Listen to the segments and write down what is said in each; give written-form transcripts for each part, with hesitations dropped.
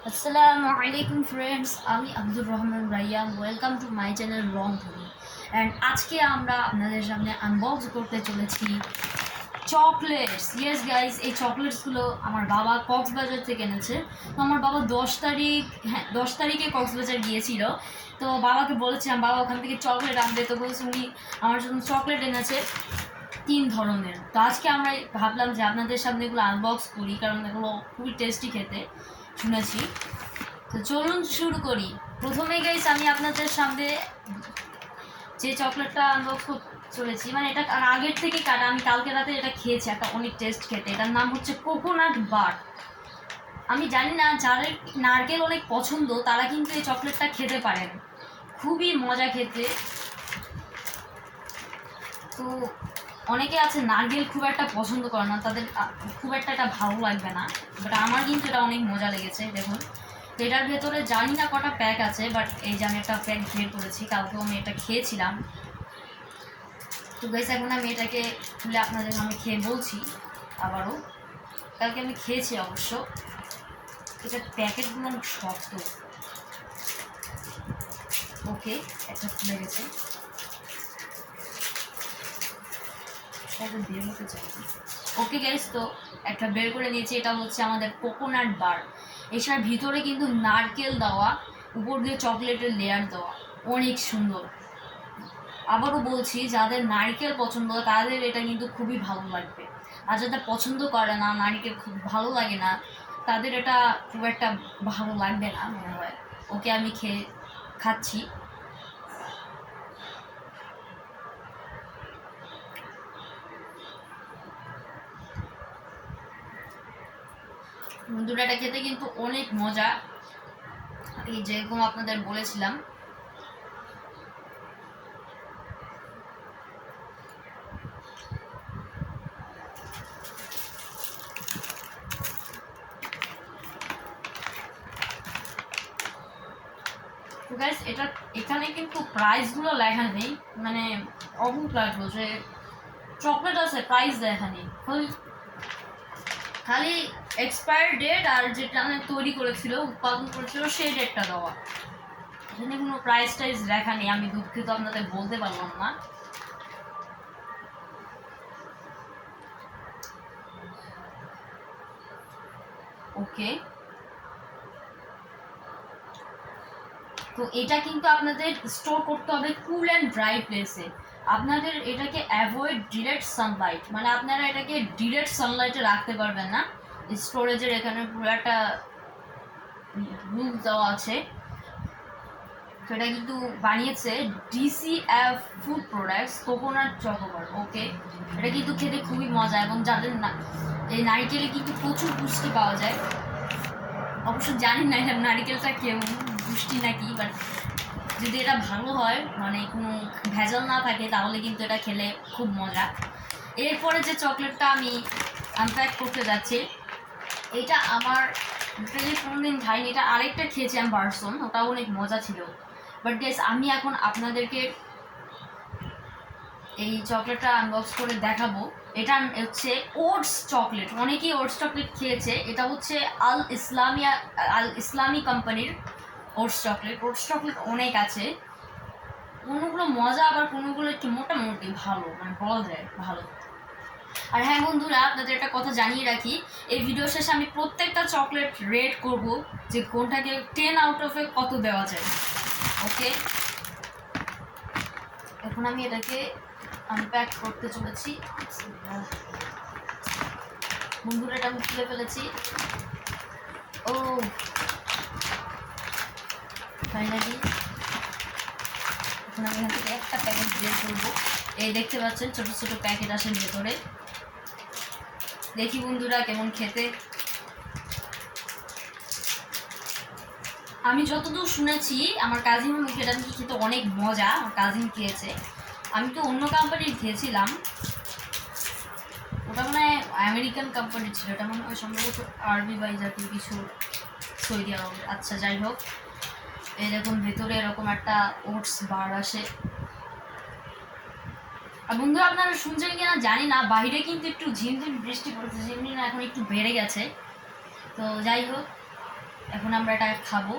আসসালামু আলাইকুম ফ্রেন্ডস, আমি Abdur Rahman Raiyan. Welcome to my channel রং ধনী। অ্যান্ড আজকে আমরা আপনাদের সামনে আনবক্স করতে চলেছি চকলেটস। ইয়েস গাইস, এই চকলেটসগুলো আমার বাবা কক্সবাজার থেকে এনেছে। তো আমার বাবা 10 তারিখে কক্সবাজার গিয়েছিল। তো বাবাকে বলেছিলাম বাবা ওখান থেকে চকলেট আনবে, তো বলছে উনি আমার জন্য চকলেট এনেছে 3 ধরনের। তো আজকে আমরা ভাবলাম যে আপনাদের সামনে এগুলো আনবক্স করি, কারণ এগুলো খুবই টেস্টি খেতে শুনেছি। তো চলুন শুরু করি। প্রথমেই গাইস আমি আপনাদের সামনে যে চকলেটটা আনবক্স করতে চলেছি, মানে এটা আগের থেকে কাটা, আমি কালকে রাতে এটা খেয়েছি, একটা অনেক টেস্ট খেতে। এটার নাম হচ্ছে কোকোনাট বার। আমি জানি না যাদের নারকেল অনেক পছন্দ তারা কিন্তু এই চকলেটটা খেতে পারেন, খুবই মজা খেতে। তো অনেকে আছে নারকেল খুব একটা পছন্দ করে না, তাদের খুব একটা এটা ভালো লাগবে না, বাট আমার কিন্তু এটা অনেক মজা লেগেছে। দেখুন, তো এটার ভেতরে জানি না কটা প্যাক আছে, বাট এই যে আমি একটা প্যাক বের করেছি, কালকেও আমি এটা খেয়েছিলাম। তো গাইস এখন আমি এটাকে খুলে আপনাদের আমি খেয়ে বলছি আবারও। কালকে আমি খেয়েছি অবশ্য। এটার প্যাকেটগুলো অনেক শক্ত। ওকে, একটা খুলে গেছে, বের হতে চাই। ওকে গাইস, তো একটা বের করে নিয়েছি। এটা হচ্ছে আমাদের কোকোনাট বার। এটার ভিতরে কিন্তু নারকেল দেওয়া, উপর দিয়ে চকলেটের লেয়ার দেওয়া, অনেক সুন্দর। আবারও বলছি, যাদের নারকেল পছন্দ তাদের এটা কিন্তু খুবই ভালো লাগবে, আর যাদের পছন্দ করে না, নারকেল খুব ভালো লাগে না, তাদের এটা খুব একটা ভালো লাগবে না মনে হয়। ওকে, আমি খাচ্ছি। বন্ধুরা, এটা খেতে কিন্তু অনেক মজা, এই যেরকম আপনাদের বলেছিলাম। তো গাইস, এখানে কিন্তু প্রাইসগুলো লেখা নেই, মানে অদ্ভুত লাগলো যে চকলেট আছে, প্রাইস লেখা নেই, খালি এক্সপায়ার ডেট আর যেটা তৈরি করেছিল, উৎপাদন করেছিল, সেই ডেটটা দেওয়া। এখানে কোনো প্রাইস টাইস লেখা নেই, আমি দুঃখিত, আপনাদের বলতে পারলাম না। ওকে, তো এটা কিন্তু আপনাদের স্টোর করতে হবে কুল অ্যান্ড ড্রাই প্লেসে। আপনাদের এটাকে অ্যাভয়েড ডিরেক্ট সানলাইট, মানে আপনারা এটাকে ডিরেক্ট সানলাইটে রাখতে পারবেন না। স্টোরেজের এখানে পুরো একটা রুল দেওয়া আছে। তো এটা কিন্তু বানিয়েছে DCF food products coconut chocobar. Okay, এটা কিন্তু খেতে খুবই মজা, এবং যাদের এই নারিকেলে কিন্তু প্রচুর পুষ্টি পাওয়া যায়। অবশ্য জানি না এটা নারিকেলটা কেমন পুষ্টি নাকি, বাট যদি এটা ভালো হয়, মানে কোনো ভেজাল না থাকে, তাহলে কিন্তু এটা খেলে খুব মজা। এরপরে যে চকলেটটা আমি আনপ্যাক করতে যাচ্ছি, এটা আমার কোনোদিন খাইনি, এটা আরেকটা খেয়েছি আমি ভার্সন, ওটাও অনেক মজা ছিল। বাট গাইস, আমি এখন আপনাদেরকে এই চকলেটটা আনবক্স করে দেখাবো। এটা হচ্ছে ওটস চকলেট। অনেকেই ওটস চকলেট খেয়েছে। এটা হচ্ছে আল ইসলামী কোম্পানির ওটস চকলেট। ওটস চকলেট অনেক আছে, কোনোগুলো মজা, আবার কোনোগুলো একটু মোটামুটি ভালো, মানে বলা যায় ভালো। আর হ্যাঁ বন্ধুরা, আপনাদের একটা কথা জানিয়ে রাখি, এই ভিডিও শেষে আমি প্রত্যেকটা চকলেট রেট করব, যে কোনটাকে 10 আউট অফে কত দেওয়া যায়। ওকে, এখন আমি এটাকে আনপ্যাক করতে চলেছি। বন্ধুরা, এটা আমি খুলে ফেলেছি। ও ফাইনালি, এখন আমি এখান থেকে একটা প্যাকেট বের করবো। এই দেখতে পাচ্ছেন ছোট ছোট প্যাকেট আসেন ভেতরে। দেখি বন্ধুরা কেমন খেতে। আমি যতদূর শুনেছি, আমার কাজিনের মুখে এটা নাকি খেতে অনেক মজা, আমার কাজিন খেয়েছে। আমি তো অন্য কোম্পানির খেয়েছিলাম, ওটা মানে আমেরিকান কোম্পানির ছিল, এটা মনে হয় সম্ভবত আরবি বা জাতীয় কিছু, সৌদি আরবের। আচ্ছা, যাই হোক, এই দেখুন ভেতরে এরকম একটা ওটস বার আসে। আর বন্ধুরা, আপনারা শুনছেন কিনা জানি না, বাইরে কিন্তু একটু ঝিমঝিম বৃষ্টি পড়েছে, ঝিমঝিম এখন একটু বেড়ে গেছে। তো যাই হোক, এখন আমরা এটা খাবো।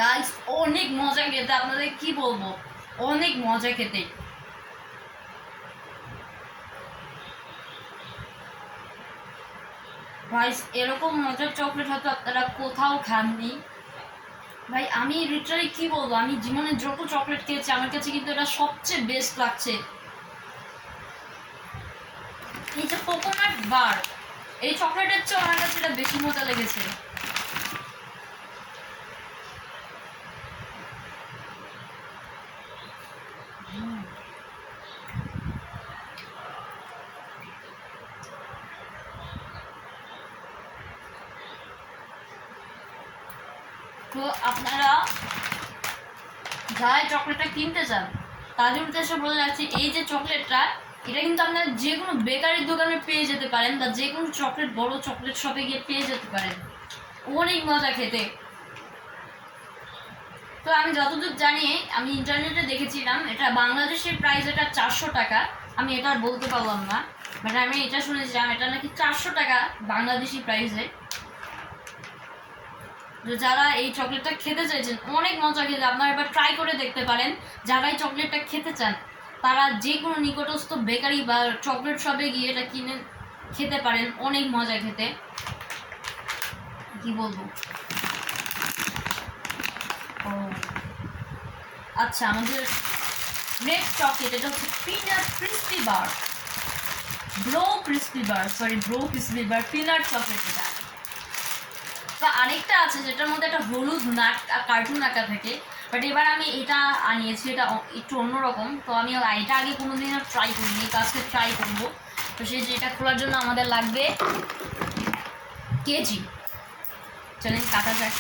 গাইস অনেক মজা খেতে, আপনাদের কি বলবো, অনেক মজা খেতে। গাইস এরকম মজার চকলেট হয়তো আপনারা কোথাও খাননি। ভাই আমি লিটারালি কি বলবো, আমি জীবনে যত চকলেট খেয়েছি আমার কাছে কিন্তু এটা সবচেয়ে বেস্ট লাগছে। এই যে কোকোনাট বার, এই চকলেটের চেয়ে আমার কাছে এটা বেশি মজা লেগেছে। তো আপনারা যারা চকলেটটা কিনতে চান তাদের উদ্দেশ্যে বলে যাচ্ছি, এই যে চকলেটটা, এটা কিন্তু আপনারা যে কোনো বেকারির দোকানে পেয়ে যেতে পারেন বা যে কোনো চকলেট বড় চকলেট শপে গিয়ে পেয়ে যেতে পারেন। অনেক মজা খেতে। তো আমি যতদূর জানি, আমি ইন্টারনেটে দেখেছিলাম এটা বাংলাদেশের প্রাইস এটা 400 টাকা। আমি এটা আর বলতে পারলাম না, বাট আমি এটা শুনেছিলাম এটা নাকি 400 টাকা বাংলাদেশি প্রাইসে। যারা এই চকলেটটা খেতে চাইছেন, অনেক মজা খেতে, আপনারা এবার ট্রাই করে দেখতে পারেন। যারা এই চকলেটটা খেতে চান তারা যে কোনো নিকটস্থ বেকারি বা চকলেট শপে গিয়ে এটা কিনে খেতে পারেন। অনেক মজা খেতে, কি বলবো। ও আচ্ছা, আমাদের রেড চকলেট, এটা হচ্ছে পিনাট ক্রিস্পি বার, ব্রো ক্রিস্পি বার, পিনাট চকলেট। এটা তো আরেকটা আছে যেটার মধ্যে একটা হলুদ কার্টুন আঁকা থাকে, বাট এবার আমি এটা আনিয়েছি, এটা একটু অন্যরকম। তো আমি এটা আগে কোনোদিনও ট্রাই করিনি, আজকে ট্রাই করবো। তো সেই যেটা খোলার জন্য আমাদের লাগবে কেজি। চলেন কাটা যাক।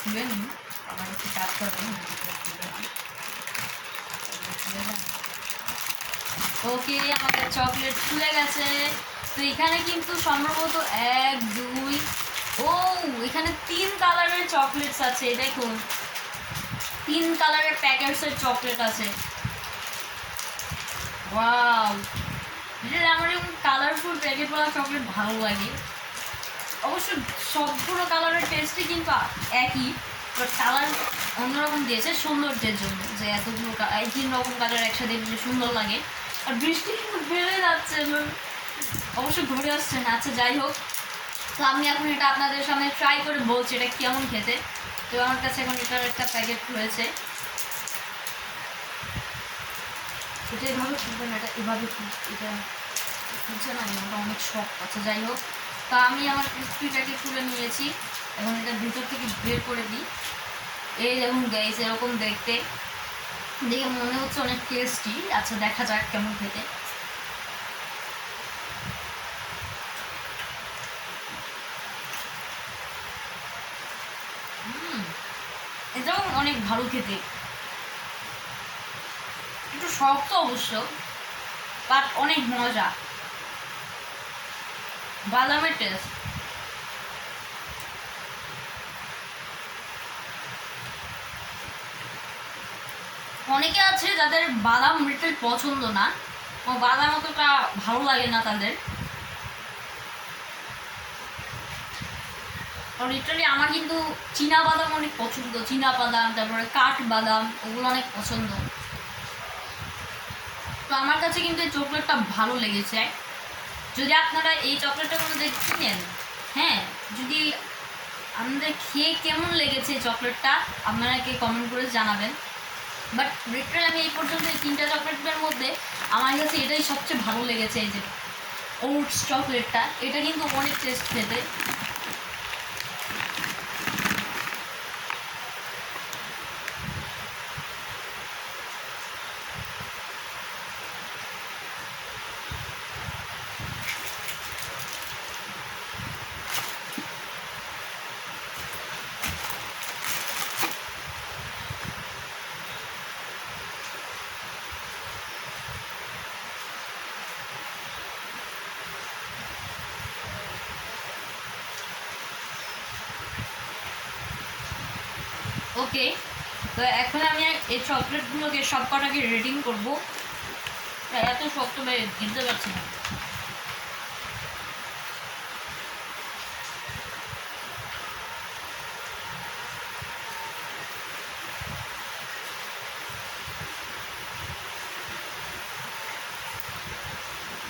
খুলে নিন, আমার একটু কাজ করবে। ওকে, আমাদের চকলেট খুলে গেছে। তো এখানে কিন্তু সম্ভবত 1 2, ও এখানে 3 কালারের চকলেটস আছে। দেখুন 3 কালারের প্যাকেটসের চকলেট আছে। ওয়াও, আমার এরকম কালারফুল প্যাকেটওয়ালা চকলেট ভালো লাগে। অবশ্য সবগুলো কালারের টেস্টই কিন্তু একই, বাট কালার অন্যরকম দিয়েছে সৌন্দর্যের জন্য, যে এতগুলো 3 রকম কালার একসাথে দিলে সুন্দর লাগে। আর বৃষ্টি কিন্তু বেড়ে যাচ্ছে, অবশ্য ঘুরে আসছে না। আচ্ছা যাই হোক, তো আমি এখন এটা আপনাদের সামনে ট্রাই করে বলছি এটা কেমন খেতে। তো আমার কাছে এখন এটার একটা প্যাকেট রয়েছে, এটা এভাবে খুলবে না, এটা এভাবে এটা খুলছে না, এটা অনেক শক্ত। আচ্ছা যাই হোক, তা আমি আমার ক্রিসপিটাকে খুলে নিয়েছি, এখন এটা ভিতর থেকে বের করে দিই। এই দেখুন গাইস, এরকম দেখতে, দেখে মনে হচ্ছে অনেক টেস্টি। আচ্ছা দেখা যাক কেমন খেতে। এটাও অনেক ভালো খেতে, একটু শক্ত অবশ্য, বাট অনেক মজা, বাদামের টেস্ট। অনেকে আছে যাদের বাদাম লিটল পছন্দ না, বাদাম অতটা ভালো লাগে না তাদের। লিটারালি আমার কিন্তু চীনা বাদাম অনেক পছন্দ, চীনা বাদাম, তারপরে কাঠ বাদাম, ওগুলো অনেক পছন্দ। তো আমার কাছে কিন্তু এই চকলেটটা ভালো লেগেছে। যদি আপনারা এই চকলেটটা কোনো কিনেন, হ্যাঁ, যদি আমাদের খেয়ে কেমন লেগেছে এই চকলেটটা আপনারাকে কমেন্ট করে জানাবেন। বাট লিটারালি আমি এই পর্যন্ত এই 3টা চকলেটের মধ্যে আমার কাছে এটাই সবচেয়ে ভালো লেগেছে। এই যে ওটস চকলেটটা, এটা কিন্তু অনেক টেস্ট খেতে। ওকে, তো এখন আমি এই চকলেটগুলোকে সব কটাকে রেটিং করবো। এত শক্ত দিতে পারছি না।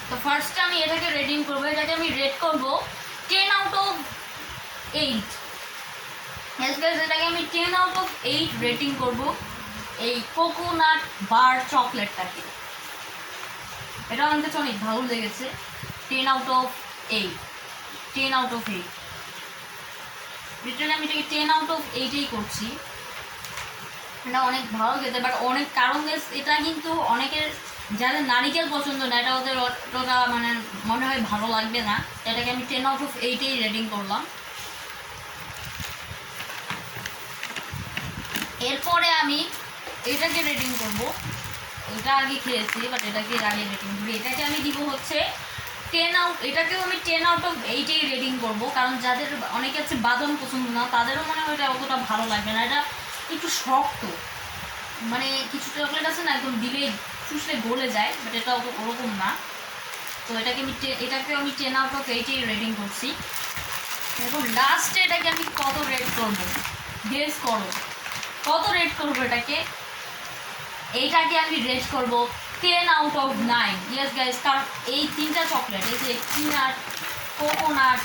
তো ফার্স্টে আমি এটাকে রেটিং করবো, এটাকে আমি রেট করবো 10/8। এটাকে আমি 10/8 রেটিং করবো এই কোকোনাট বার চকলেটটাকে। এটা আমার কাছে অনেক ভালো লেগেছে। 10/8, 10/8। লিটারালি আমি এটাকে 10/8ই করছি। এটা অনেক ভালো খেতে, বাট অনেক কারণ এটা কিন্তু অনেকের যাদের নারিকেল পছন্দ না, এটা ওদের অতটা মানে মনে হয় ভালো লাগবে না। এটাকে আমি 10/8ই রেটিং করলাম। এরপরে আমি এটাকে রেটিং করব। এটা আগে খেয়েছি, বাট এটাকে আগে রেটিং করি। এটাকে আমি দিব হচ্ছে এটাকেও আমি 10/8ই রেটিং করব, কারণ যাদের অনেকে আছে বাদাম পছন্দ না, তাদেরও মনে হয় এটা অতটা ভালো লাগবে না। এটা একটু শক্ত, মানে কিছু চকলেট আছে না একদম দিলে চুষলে গলে যায়, বাট এটা ওরকম না। তো এটাকেও আমি 10/8ই রেটিং করছি। এখন লাস্টে এটাকে আমি কত রেট করবো গেস করো, কত রেট করবো এটাকে? এইটাকে আমি রেট করবো 10/9। ইয়েস গাইস, কারণ এই তিনটা চকলেট, এই যে পিনাট, কোকোনাট,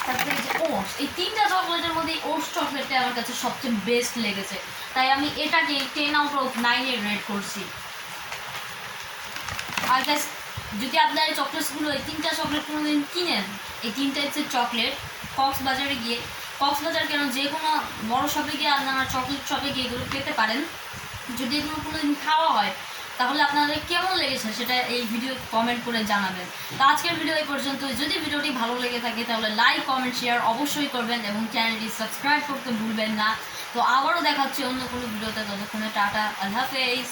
তারপরে এই যে ওটস, এই তিনটা চকলেটের মধ্যে ওটস চকলেটটা আমার কাছে সবচেয়ে বেস্ট লেগেছে। তাই আমি এটাকে 10/9 রেট করছি। আর গাইস, যদি আপনারা এই চকলেটসগুলো, এই তিনটা চকলেট কোনোদিন কিনেন, এই তিনটা হচ্ছে চকলেট কক্সবাজারে গিয়ে, কক্সবাজার কেন যে কোনো বড় শপে গিয়ে আপনারা চকলেট শপে গিয়ে এগুলো পেতে পারেন। যদি এগুলো কোনোদিন খাওয়া হয় তাহলে আপনাদের কেমন লেগেছে সেটা এই ভিডিও কমেন্ট করে জানাবেন। তো আজকের ভিডিও এই পর্যন্ত। যদি ভিডিওটি ভালো লেগে থাকে তাহলে লাইক, কমেন্ট, শেয়ার অবশ্যই করবেন এবং চ্যানেলটি সাবস্ক্রাইব করতে ভুলবেন না। তো আবারও দেখা হচ্ছে অন্য কোনো ভিডিওতে। ততক্ষণে টাটা, আল্লাহ হাফেজ।